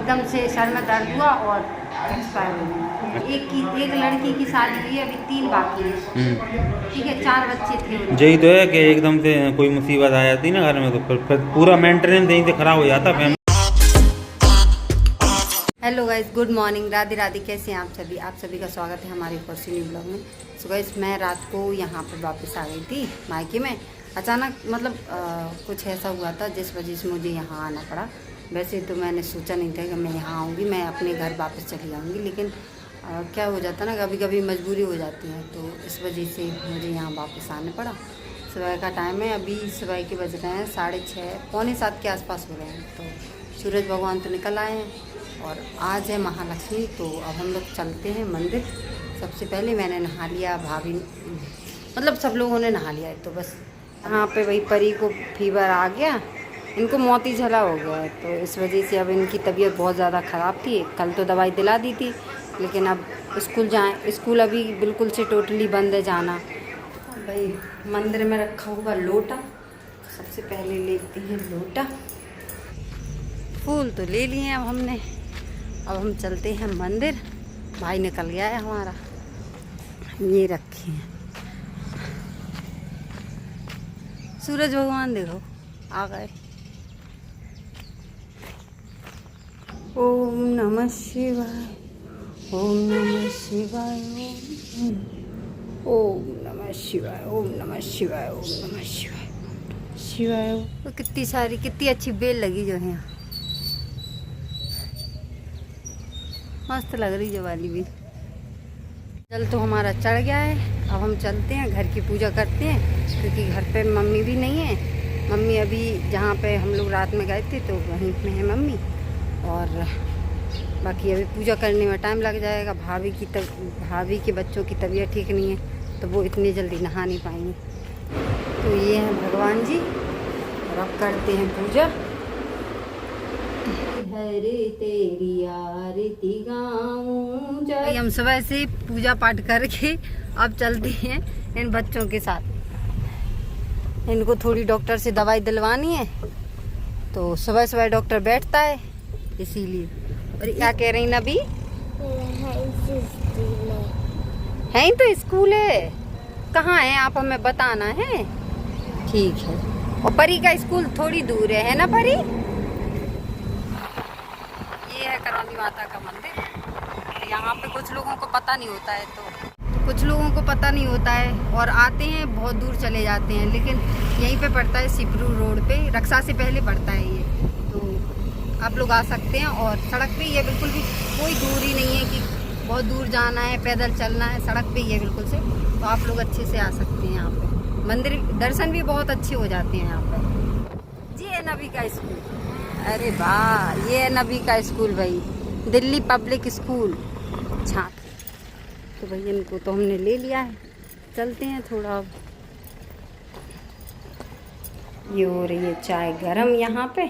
एकदम से सर में दर्द हुआ और एक्सपायर हो गई। एक लड़की की शादी हुई है, अभी 3 बाकी है। ठीक है, 4 बच्चे थे। यही तो है कि एकदम से कोई मुसीबत आ जाती ना घर में तो फिर पूरा मेंटेनेंस यहीं से खराब हो जाता family. Hello guys, good morning, Radhe Radhe. कैसे हैं आप सभी का स्वागत है हमारे फर्स्ट न्यू ब्लॉग में। सो गाइस, मैं रात को यहाँ पर वापस आ गई थी मायके में। अचानक मतलब कुछ ऐसा हुआ था जिस वजह से मुझे यहाँ आना पड़ा। वैसे तो मैंने सोचा नहीं था कि मैं यहाँ आऊँगी, मैं अपने घर वापस चली जाऊँगी, लेकिन क्या हो जाता ना, कभी कभी मजबूरी हो जाती है, तो इस वजह से मुझे यहाँ वापस आना पड़ा। सुबह का टाइम है, अभी सुबह के बज रहे हैं 6:30 पौने 7 के आसपास हो रहे हैं। तो सूरज भगवान तो निकल आए हैं और आज है महालक्ष्मी। तो अब हम लोग चलते हैं मंदिर। सबसे पहले मैंने नहा लिया, भाभी मतलब सब लोगों ने नहा लिया है। तो बस यहाँ पे वही परी को फीवर आ गया, इनको मोती झला हो गया है, तो इस वजह से अब इनकी तबीयत बहुत ज़्यादा ख़राब थी। कल तो दवाई दिला दी थी, लेकिन अब स्कूल अभी बिल्कुल से टोटली बंद है जाना। भाई मंदिर में रखा हुआ लोटा, सबसे पहले लेते हैं लोटा। फूल तो ले लिए हैं अब हमने, अब हम चलते हैं मंदिर। भाई निकल गया है हमारा, ये रखे हैं। सूरज भगवान देखो आ गए। ओम नमः शिवाय, ओम नमः शिवाय, ओम नमः शिवाय, ओम नमः शिवाय, ओम नमः शिवाय, शिवाय। तो कितनी अच्छी बेल लगी जो है यहाँ, मस्त लग रही जो वाली भी। जल तो हमारा चढ़ गया है, अब हम चलते हैं घर की पूजा करते हैं, क्योंकि घर पे मम्मी भी नहीं है। मम्मी अभी जहाँ पे हम लोग रात में गए थे तो वहीं पे है मम्मी, और बाकी अभी पूजा करने में टाइम लग जाएगा। भाभी के बच्चों की तबीयत ठीक नहीं है, तो वो इतनी जल्दी नहा नहीं पाएंगे। तो ये है भगवान जी, और अब करते हैं पूजा। हरे तेरी आरती गाऊं जय। हम सुबह से पूजा पाठ करके अब चलते हैं इन बच्चों के साथ। इनको थोड़ी डॉक्टर से दवाई दिलवानी है, तो सुबह सुबह डॉक्टर बैठता है इसीलिए। और क्या कह रही नबी? है तो स्कूल है, कहाँ है आप हमें बताना है। ठीक है, और परी का स्कूल थोड़ी दूर है ना परी? ये है करौली माता का मंदिर। यहाँ पे कुछ लोगों को पता नहीं होता है, तो कुछ लोगों को पता नहीं होता है और आते हैं बहुत दूर चले जाते हैं, लेकिन यहीं पे पड़ता है, सिपरू रोड पे, रक्षा से पहले पड़ता है ये। तो आप लोग आ सकते हैं, और सड़क पे ये बिल्कुल भी कोई दूरी नहीं है कि बहुत दूर जाना है, पैदल चलना है, सड़क पे ये बिल्कुल से। तो आप लोग अच्छे से आ सकते हैं यहाँ पे। मंदिर दर्शन भी बहुत अच्छे हो जाते हैं यहाँ पर। जी है नबी का स्कूल, अरे वाह, ये है नबी का स्कूल भाई, दिल्ली पब्लिक स्कूल छात्र। तो भाई इनको तो हमने ले लिया है, चलते हैं थोड़ा। ये हो रही है चाय गरम यहाँ पे।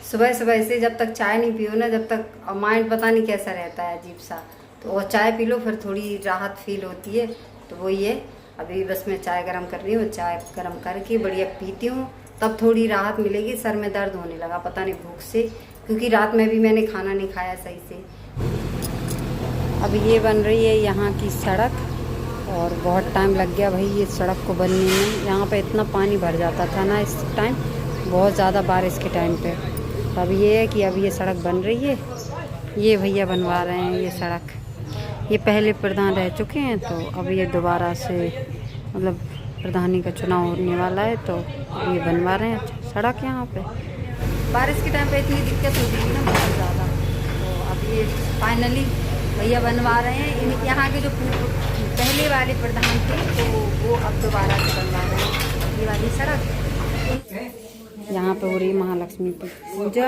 सुबह सुबह से जब तक चाय नहीं पियो ना, जब तक माइंड पता नहीं कैसा रहता है, अजीब सा। तो वो चाय पी लो फिर थोड़ी राहत फील होती है। तो वो ये अभी बस मैं चाय गरम कर रही हूँ, चाय गरम करके बढ़िया पीती हूँ, तब थोड़ी राहत मिलेगी। सर में दर्द होने लगा, पता नहीं भूख से, क्योंकि रात में भी मैंने खाना नहीं खाया सही से। अब ये बन रही है यहाँ की सड़क, और बहुत टाइम लग गया भाई ये सड़क को बनने में। यहाँ पे इतना पानी भर जाता था ना इस टाइम, बहुत ज़्यादा बारिश के टाइम पे। तो अब ये है कि अब ये सड़क बन रही है, ये भैया बनवा रहे हैं ये सड़क। ये पहले प्रधान रह चुके हैं, तो अब ये दोबारा से मतलब प्रधानी का चुनाव होने वाला है, तो ये बनवा रहे हैं सड़क यहाँ पे। बारिश के टाइम पे इतनी दिक्कत होती है ना बहुत ज़्यादा। तो अब ये फाइनली भैया बनवा रहे हैं। यहाँ के जो पहले वाले प्रधान थे, तो वो अब दोबारा से बनवा रहे हैं ये वाली सड़क। यहाँ पे हो रही महालक्ष्मी की पूजा,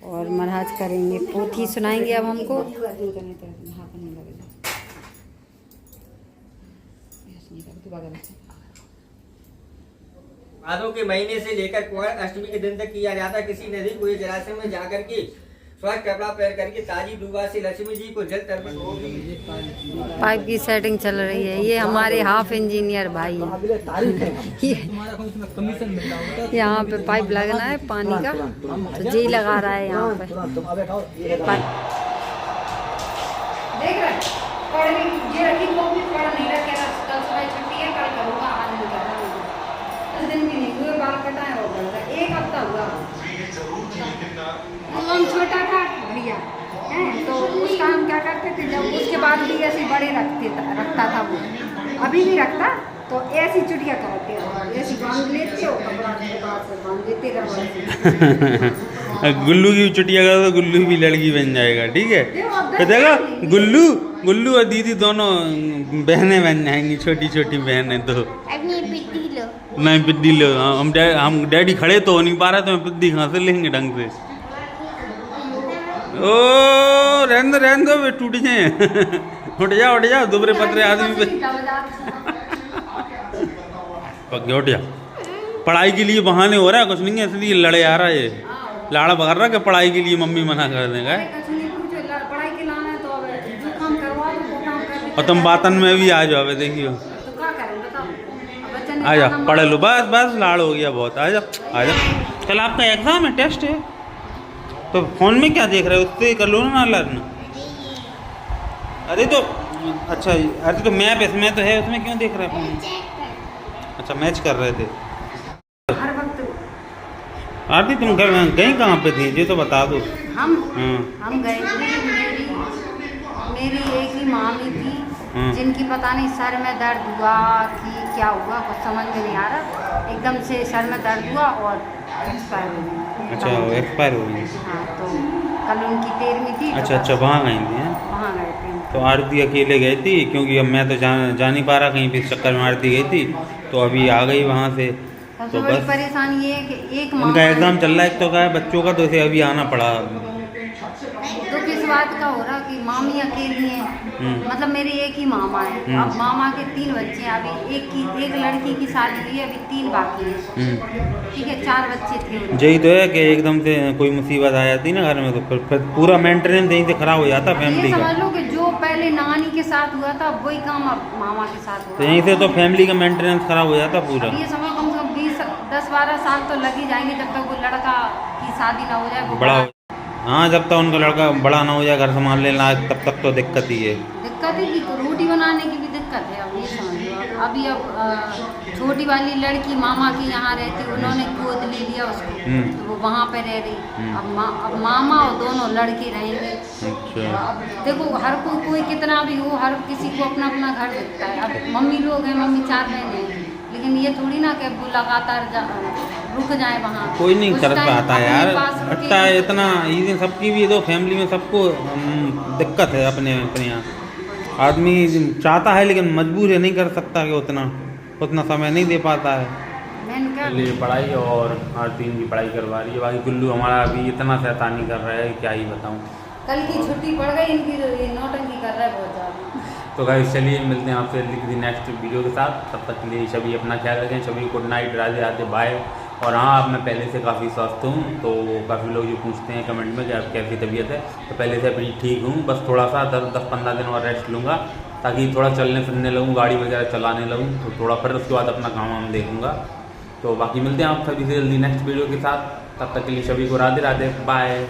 और महाराज करेंगे पोथी सुनाएंगे अब हमको। भादों के महीने से लेकर कुआर अष्टमी के दिन तक किया जाता है। किसी नदी को जलाशय में जाकर के स्वच्छ कपड़ा पहन करके ताजी दुआ से लक्ष्मी जी को जल अर्पण होगी। पाइप की सेटिंग चल रही है। ये हमारे हाफ इंजीनियर भाई यहाँ पे पाइप लगना है पानी का, तो जी लगा रहा है यहाँ पे। देख रहे पढ़ ये रखी कॉपी पढ़ नहीं रखे, कल सुबह छुट्टी है, कल करूँगा, आज नहीं कर रहा। 10 दिन भी नहीं हुए, बाल कटाए हो गया, 1 हफ्ता हुआ। हम छोटा था भैया हैं, तो उसका हम क्या करते थे, जब उसके बाद भी ऐसे बड़े रखता था वो, अभी भी रखता, तो ऐसी चुटिया करते हो, ऐसी बांध लेते हो, कपड़ा बांध लेते रहो। गुल्लू की चुटिया का तो गुल्लू भी लड़की बन जाएगा, ठीक है। तो देखो गुल्लू और दीदी दोनों बहनें बन जाएंगी, छोटी छोटी बहनें। तो नहीं पिद्दी लो, हम डैडी खड़े तो हो नहीं पा रहे, तो पिद्दी कहाँ से लेंगे ढंग से। ओ रहने दो वे टूट जाए। उठ जाओ दुबरे पतरे आदमी पे पक उठ जा। पढ़ाई के लिए बहाने हो रहा है, कुछ नहीं है, इसलिए लड़े आ रहा है, ये लाड़ा पकड़ रहा कि पढ़ाई के लिए मम्मी मना कर देगा। और तुम बातन में भी आ जाओ, देखियो आ जा, पढ़ लो, बस लाड़ हो गया बहुत। आ जा कल आपका एग्जाम है, टेस्ट है, तो फोन में क्या देख रहे हो, उससे कर लो ना लर्न। अरे तो अच्छा, अरे तो मैप इसमें तो है, उसमें क्यों देख रहे हैं फोन? अच्छा मैच कर रहे थे। आरती तुम घर गई कहाँ पे थी, ये तो बता दो। हम गए थे, मेरी एक ही मामी थी, जिनकी पता नहीं सर में दर्द हुआ कि क्या हुआ, कुछ समझ में नहीं आ रहा, एकदम से सर में दर्द हुआ और एक्सपायर हो गई। अच्छा एक्सपायर हो गई। हाँ, तो कल उनकी 13वीं थी। अच्छा वहाँ गई थी। वहाँ गए थे। तो आरती अकेले गई थी, क्योंकि अब मैं तो जा नहीं पा रहा कहीं पे, चक्कर में आरती गई थी, तो अभी आ गई वहाँ से। तो बस परेशानी ये है कि एक उनका एग्जाम चल रहा है, एक तो का है बच्चों का, तो इसे अभी आना पड़ा। तो किस बात का हो रहा कि मामी अकेली हैं, मतलब मेरे एक ही मामा है, अब मामा के 3 बच्चे हैं, अभी एक लड़की की शादी हुई है, अभी 3 बाकी हैं, ठीक है, 4 बच्चे थे। यही तो है कि एकदम से कोई मुसीबत आ जाती ना घर में, तो फिर पूरा मेंटेनेंस यहीं से खराब हो जाता फैमिली का। समझ लो कि जो पहले नानी के साथ हुआ था वही काम अब मामा के साथ हुआ, तो यहीं से तो फैमिली का मेंटेनेंस खराब हो जाता पूरा। ये समझ कम से कम 10-12 साल तो लग ही जाएंगे, जब तक वो लड़का की शादी ना हो जाए, बड़ा। हाँ, जब तक उनका लड़का बड़ा ना हो जाए, घर संभालने लायक, तब तक तो दिक्कत ही है। दिक्कत है कि रोटी बनाने की भी दिक्कत है। अब ये समझ लो, अभी अब छोटी वाली लड़की मामा की यहाँ रहती, उन्होंने गोद ले लिया उसको, तो वो वहाँ पे रह रही। अब मामा और दोनों लड़के रहेंगे। अच्छा। अब देखो हर कोई कितना भी हो, हर किसी को अपना अपना घर दिखता है। अब मम्मी लोग हैं, मम्मी 4 बहनें हैं, लेकिन ये थोड़ी ना कि वो लगातार रुक जाए वहाँ। कोई नहीं कर पाता यार, हटता है इतना ये सबकी भी, तो फैमिली में सबको दिक्कत है अपने यहाँ। आदमी चाहता है लेकिन मजबूर है, नहीं कर सकता कि उतना समय नहीं दे पाता है। लिए पढ़ाई और आरती की पढ़ाई करवा रही है, बाकी गुल्लू हमारा अभी इतना शैतानी कर रहा है, क्या ही बताऊँ। कल की छुट्टी पड़ गई इनकी, नौटंकी कर रहा है बहुत ज़्यादा। तो गाइस चलिए मिलते हैं आपसे जल्दी नेक्स्ट वीडियो के साथ, तब तक के लिए सभी अपना ख्याल रखें, सभी good night, Radhe Radhe, bye. और हाँ, अब मैं पहले से काफ़ी स्वस्थ हूँ, तो काफ़ी लोग जो पूछते हैं कमेंट में कि आप कैसी तबीयत है, तो पहले से अपनी ठीक हूँ, बस थोड़ा सा 10-15 दिन और रेस्ट लूँगा, ताकि थोड़ा चलने फिरने लगूँ, गाड़ी वगैरह चलाने लगूँ, तो थोड़ा फिर उसके बाद अपना काम वाम देखूँगा। तो बाकी मिलते हैं आप सभी से जल्दी नेक्स्ट वीडियो के साथ, तब तक के लिए सभी को राधे राधे, बाय।